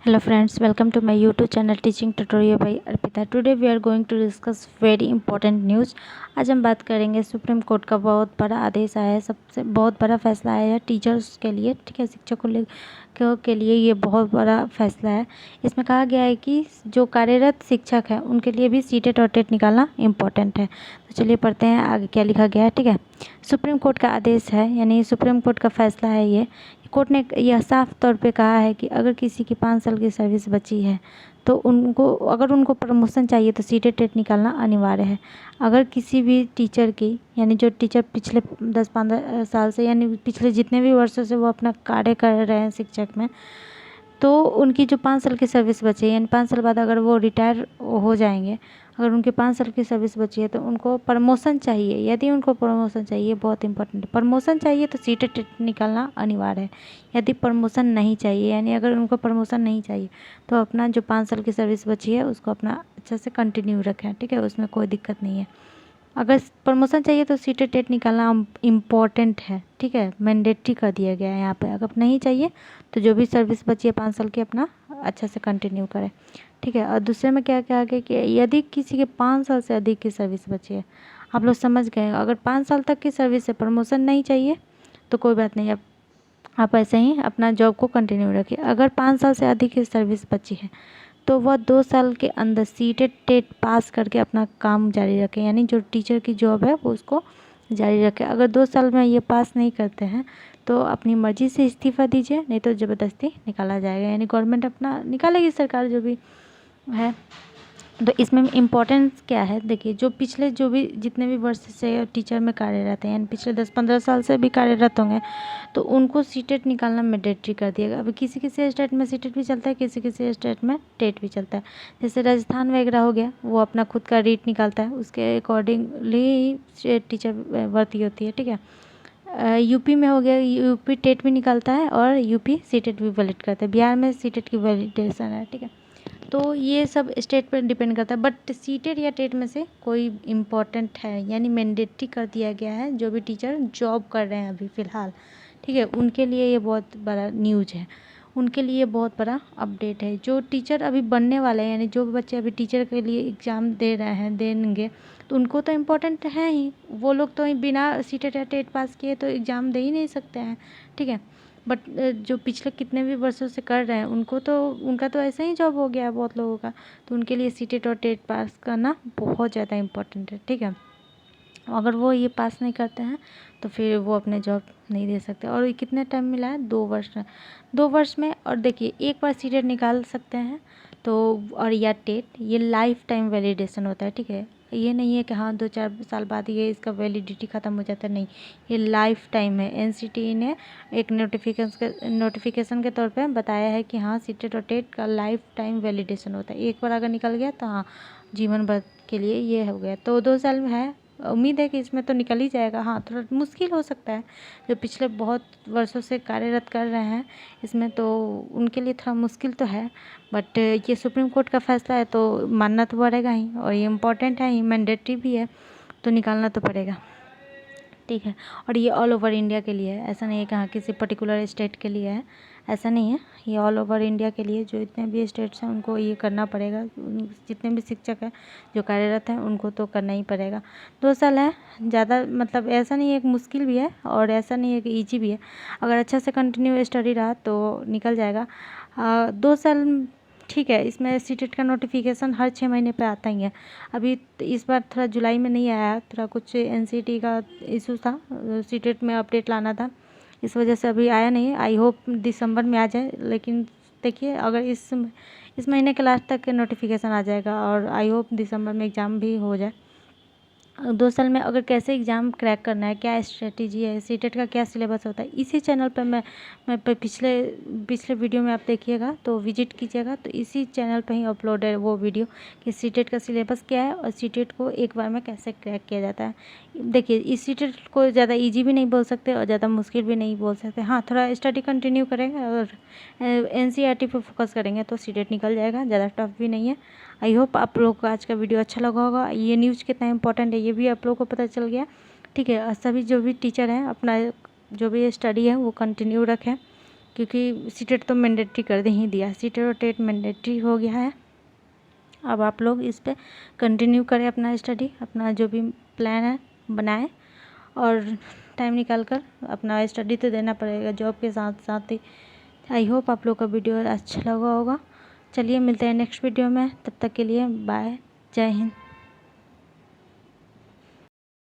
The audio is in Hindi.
Hello friends, welcome to my YouTube channel Teaching Tutorial by Arpita. Today we are going to discuss very important news. आज हम बात करेंगे सुप्रीम कोर्ट का बहुत बड़ा आदेश आया है, सबसे बहुत बड़ा फैसला आया है टीचर्स के लिए, ठीक है, शिक्षकों के लिए ये बहुत बड़ा फैसला है। इसमें कहा गया है कि जो कार्यरत शिक्षक हैं उनके लिए भी सीटेट और टेट निकालना इम्पोर्टेंट है। तो चलिए पढ़ते हैं आगे क्या लिखा गया है, ठीक है। सुप्रीम कोर्ट का आदेश है, यानी सुप्रीम कोर्ट का फैसला है ये। कोर्ट ने यह साफ तौर पे कहा है कि अगर किसी की 5 साल की सर्विस बची है तो उनको प्रमोशन चाहिए तो सीटेट टेट निकालना अनिवार्य है। अगर किसी भी टीचर की, यानी जो टीचर पिछले 10-15 साल से, यानी पिछले जितने भी वर्षों से वो अपना कार्य कर रहे हैं शिक्षक में, तो उनकी जो 5 साल की सर्विस बची है, यानी 5 साल बाद अगर वो रिटायर हो जाएंगे, अगर उनके 5 साल की सर्विस बची है तो उनको प्रमोशन चाहिए। यदि उनको प्रमोशन चाहिए, बहुत इंपॉर्टेंट है, प्रमोशन चाहिए तो सीटेट टेट निकालना अनिवार्य है। यदि प्रमोशन नहीं चाहिए, यानी अगर उनको प्रमोशन नहीं चाहिए तो अपना जो 5 साल की सर्विस बची है उसको अपना अच्छे से कंटिन्यू रखें, ठीक है, उसमें कोई दिक्कत नहीं है। अगर प्रमोशन चाहिए तो सीटेट टेट निकालना इम्पॉर्टेंट है, ठीक है, मैंडेटरी कर दिया गया है यहाँ पे। अगर नहीं चाहिए तो जो भी सर्विस बची है 5 साल की अपना अच्छा से कंटिन्यू करें, ठीक है। और दूसरे में क्या क्या आगे कि यदि किसी के 5 साल से अधिक की सर्विस बची है, आप लोग समझ गए, अगर 5 साल तक की सर्विस है, प्रमोशन नहीं चाहिए तो कोई बात नहीं, आप ऐसे ही अपना जॉब को कंटिन्यू रखिए। अगर 5 साल से अधिक की सर्विस बची है तो वह 2 साल के अंदर सीटेट टेट पास करके अपना काम जारी रखें, यानी जो टीचर की जॉब है वो उसको जारी रखें। अगर 2 साल में ये पास नहीं करते हैं तो अपनी मर्ज़ी से इस्तीफ़ा दीजिए, नहीं तो ज़बरदस्ती निकाला जाएगा, यानी गवर्नमेंट अपना निकालेगी, सरकार जो भी है। तो इसमें इम्पोर्टेंस क्या है, देखिए, जो भी जितने भी वर्ष से टीचर में कार्यरत हैं, यानी पिछले 10-15 साल से भी कार्यरत होंगे, तो उनको सीटेट निकालना मैंडेटरी कर दिया गया। अभी किसी किसी स्टेट में सीटेट भी चलता है, किसी किसी स्टेट में टेट भी चलता है। जैसे राजस्थान वगैरह हो गया, वो अपना खुद का रीट निकालता है, उसके अकॉर्डिंगली टीचर भर्ती होती है, ठीक है। यूपी में हो गया, यूपी टेट भी निकालता है और यूपी सीटेट भी वैलिड करता है। बिहार में सीटेट की वैलिडेशन है, ठीक है। तो ये सब स्टेट पर डिपेंड करता है, बट सीटेट या टेट में से कोई इम्पॉर्टेंट है, यानी मैंडेटरी कर दिया गया है जो भी टीचर जॉब कर रहे हैं अभी फ़िलहाल, ठीक है, उनके लिए ये बहुत बड़ा न्यूज है, उनके लिए बहुत बड़ा अपडेट है। जो टीचर अभी बनने वाले हैं, यानी जो बच्चे अभी टीचर के लिए एग्ज़ाम दे रहे हैं, देंगे, तो उनको तो इम्पोर्टेंट है ही। वो लोग तो बिना सीटेट या टेट पास किए तो एग्ज़ाम दे ही नहीं सकते हैं, ठीक है। बट जो पिछले कितने भी वर्षों से कर रहे हैं उनका तो ऐसा ही जॉब हो गया है बहुत लोगों का, तो उनके लिए सीटेट और टेट पास करना बहुत ज़्यादा इम्पोर्टेंट है, ठीक है। अगर वो ये पास नहीं करते हैं तो फिर वो अपने जॉब नहीं दे सकते। और ये कितने टाइम मिला है, 2 वर्ष में, 2 वर्ष में। और देखिए, एक बार सीटेट निकाल सकते हैं तो, और या टेट, ये लाइफ टाइम वैलिडेशन होता है, ठीक है। ये नहीं है कि हाँ 2-4 साल बाद ये इसका वैलिडिटी ख़त्म हो जाता है, नहीं, ये लाइफ टाइम है। एनसीटीई ने एक नोटिफिकेशन के तौर पे बताया है कि हाँ सीटेट और टेट का लाइफ टाइम वैलिडेशन होता है। एक बार अगर निकल गया तो हाँ जीवन भर के लिए ये हो गया। तो 2 साल में है, उम्मीद है कि इसमें तो निकल ही जाएगा। हाँ थोड़ा मुश्किल हो सकता है, जो पिछले बहुत वर्षों से कार्यरत कर रहे हैं इसमें, तो उनके लिए थोड़ा मुश्किल तो है, बट ये सुप्रीम कोर्ट का फैसला है तो मानना तो पड़ेगा ही, और ये इम्पोर्टेंट है ही, मैंडेटरी भी है, तो निकालना तो पड़ेगा, ठीक है। और ये ऑल ओवर इंडिया के लिए है, ऐसा नहीं है कि हाँ किसी पर्टिकुलर स्टेट के लिए है, ऐसा नहीं है, ये ऑल ओवर इंडिया के लिए जो इतने भी स्टेट्स हैं उनको ये करना पड़ेगा। जितने भी शिक्षक हैं जो कार्यरत हैं उनको तो करना ही पड़ेगा। 2 साल है, ज़्यादा मतलब ऐसा नहीं है कि मुश्किल भी है और ऐसा नहीं है कि ईजी भी है। अगर अच्छा से कंटिन्यू स्टडी रहा तो निकल जाएगा। 2 साल ठीक है। इसमें सीटेट का नोटिफिकेशन हर 6 महीने पे आता ही है। अभी इस बार थोड़ा जुलाई में नहीं आया, थोड़ा कुछ एनसीटी का इशू था, सीटेट में अपडेट लाना था, इस वजह से अभी आया नहीं है। आई होप दिसंबर में आ जाए, लेकिन देखिए अगर इस महीने के लास्ट तक नोटिफिकेशन आ जाएगा और आई होप दिसंबर में एग्ज़ाम भी हो जाए। 2 साल में अगर कैसे एग्ज़ाम क्रैक करना है, क्या स्ट्रेटेजी है, सीटेट का क्या सिलेबस होता है, इसी चैनल पर मैं पिछले वीडियो में आप देखिएगा तो विजिट कीजिएगा, तो इसी चैनल पर ही अपलोड है वो वीडियो कि सीटेट का सिलेबस क्या है और सीटेट को एक बार में कैसे क्रैक किया जाता है। देखिए, इस सीटेट को ज़्यादा ईजी भी नहीं बोल सकते और ज़्यादा मुश्किल भी नहीं बोल सकते। हाँ थोड़ा स्टडी कंटिन्यू करेंगे और एनसीईआरटी पर फोकस करेंगे तो सीटेट निकल जाएगा, ज़्यादा टफ भी नहीं है। आई होप आप लोग को आज का वीडियो अच्छा लगा होगा। ये न्यूज़ कितना इंपॉर्टेंट है ये भी आप लोगों को पता चल गया, ठीक है। और सभी जो भी टीचर हैं अपना जो भी स्टडी है वो कंटिन्यू रखें, क्योंकि सीटेट तो मैंडेटरी कर दे ही दिया, सीटेट और टेट मैंडेटरी हो गया है। अब आप लोग इस पे कंटिन्यू करें अपना स्टडी, अपना जो भी प्लान है बनाएं और टाइम निकाल कर अपना स्टडी तो देना पड़ेगा जॉब के साथ साथ ही। आई होप आप लोग का वीडियो अच्छा लगा होगा। चलिए मिलते हैं नेक्स्ट वीडियो में, तब तक के लिए बाय, जय हिंद।